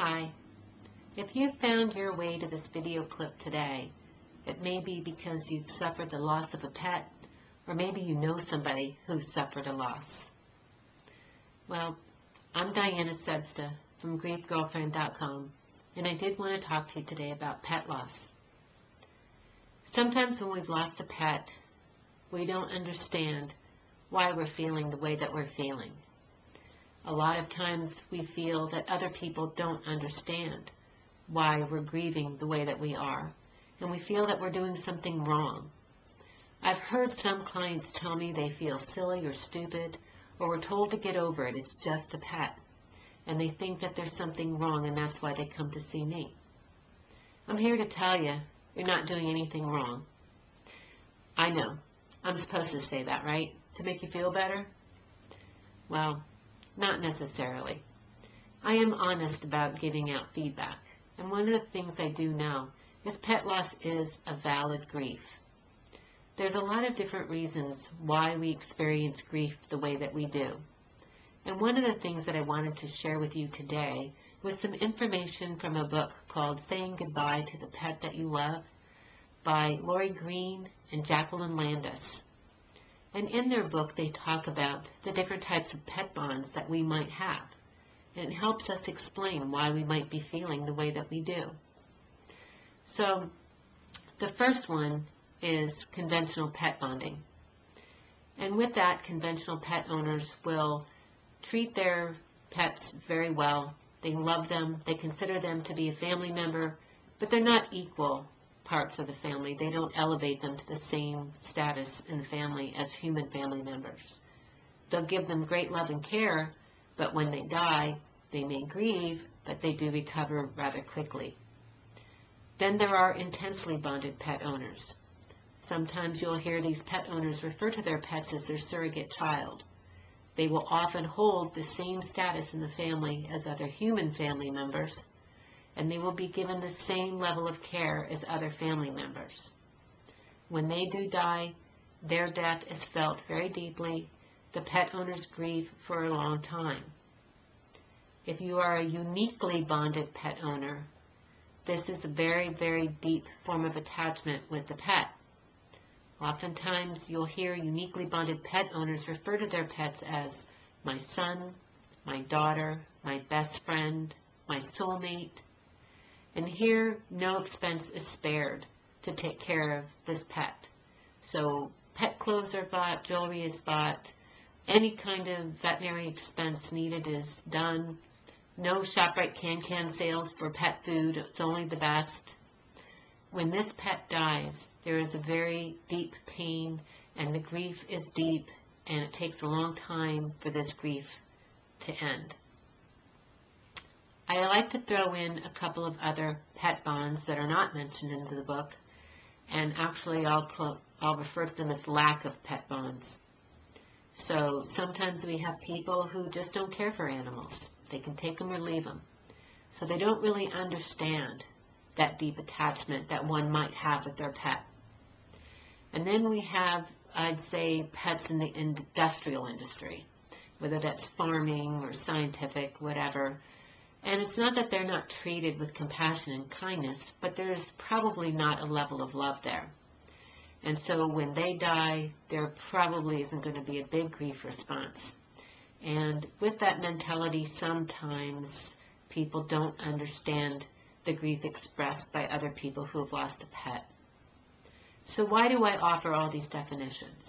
Hi. If you found your way to this video clip today, it may be because you've suffered the loss of a pet, or maybe you know somebody who's suffered a loss. Well, I'm Sebzda from grievegirlfriend.com, and I did want to talk to you today about pet loss. Sometimes when we've lost a pet, we don't understand why we're feeling the way that we're feeling. A lot of times we feel that other people don't understand why we're grieving the way that we are, and we feel that we're doing something wrong. I've heard some clients tell me they feel silly or stupid, or we're told to get over it, it's just a pet, and they think that there's something wrong, and that's why they come to see me. I'm here to tell you, you're not doing anything wrong. I know, I'm supposed to say that, right? To make you feel better? Well, not necessarily. I am honest about giving out feedback, and one of the things I do know is pet loss is a valid grief. There's a lot of different reasons why we experience grief the way that we do. And one of the things that I wanted to share with you today was some information from a book called Saying Goodbye to the Pet That You Love by Lori Green and Jacqueline Landis. And in their book, they talk about the different types of pet bonds that we might have. And it helps us explain why we might be feeling the way that we do. So, the first one is conventional pet bonding. And with that, conventional pet owners will treat their pets very well. They love them. They consider them to be a family member, but they're not equal parts of the family. They don't elevate them to the same status in the family as human family members. They'll give them great love and care, but when they die, they may grieve, but they do recover rather quickly. Then there are intensely bonded pet owners. Sometimes you'll hear these pet owners refer to their pets as their surrogate child. They will often hold the same status in the family as other human family members, and they will be given the same level of care as other family members. When they do die, their death is felt very deeply. The pet owners grieve for a long time. If you are a uniquely bonded pet owner, this is a very, very deep form of attachment with the pet. Oftentimes, you'll hear uniquely bonded pet owners refer to their pets as my son, my daughter, my best friend, my soulmate. And here, no expense is spared to take care of this pet. So pet clothes are bought, jewelry is bought, any kind of veterinary expense needed is done. No ShopRite can sales for pet food, it's only the best. When this pet dies, there is a very deep pain, and the grief is deep, and it takes a long time for this grief to end. I like to throw in a couple of other pet bonds that are not mentioned in the book, and actually I'll refer to them as lack of pet bonds. So sometimes we have people who just don't care for animals. They can take them or leave them. So they don't really understand that deep attachment that one might have with their pet. And then we have, I'd say, pets in the industrial industry, whether that's farming or scientific, whatever. And it's not that they're not treated with compassion and kindness, but there's probably not a level of love there. And so when they die, there probably isn't going to be a big grief response. And with that mentality, sometimes people don't understand the grief expressed by other people who have lost a pet. So why do I offer all these definitions?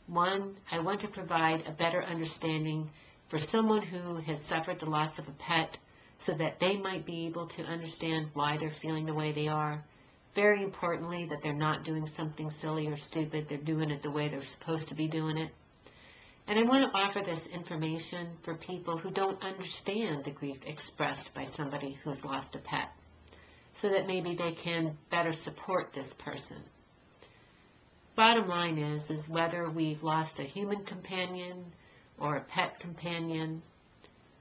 One, I want to provide a better understanding for someone who has suffered the loss of a pet so that they might be able to understand why they're feeling the way they are. Very importantly, that they're not doing something silly or stupid. They're doing it the way they're supposed to be doing it. And I want to offer this information for people who don't understand the grief expressed by somebody who's lost a pet, so that maybe they can better support this person. Bottom line is whether we've lost a human companion or a pet companion,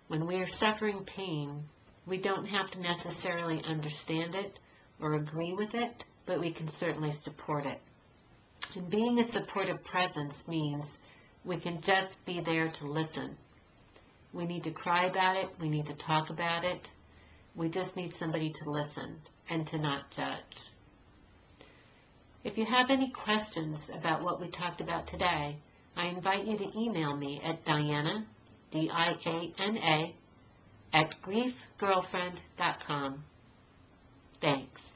when we are suffering pain, we don't have to necessarily understand it or agree with it, but we can certainly support it. And being a supportive presence means we can just be there to listen. We need to cry about it, we need to talk about it, We just need somebody to listen and to not judge. If you have any questions about what we talked about today, I invite you to email me at Diana, Diana, @griefgirlfriend.com. Thanks.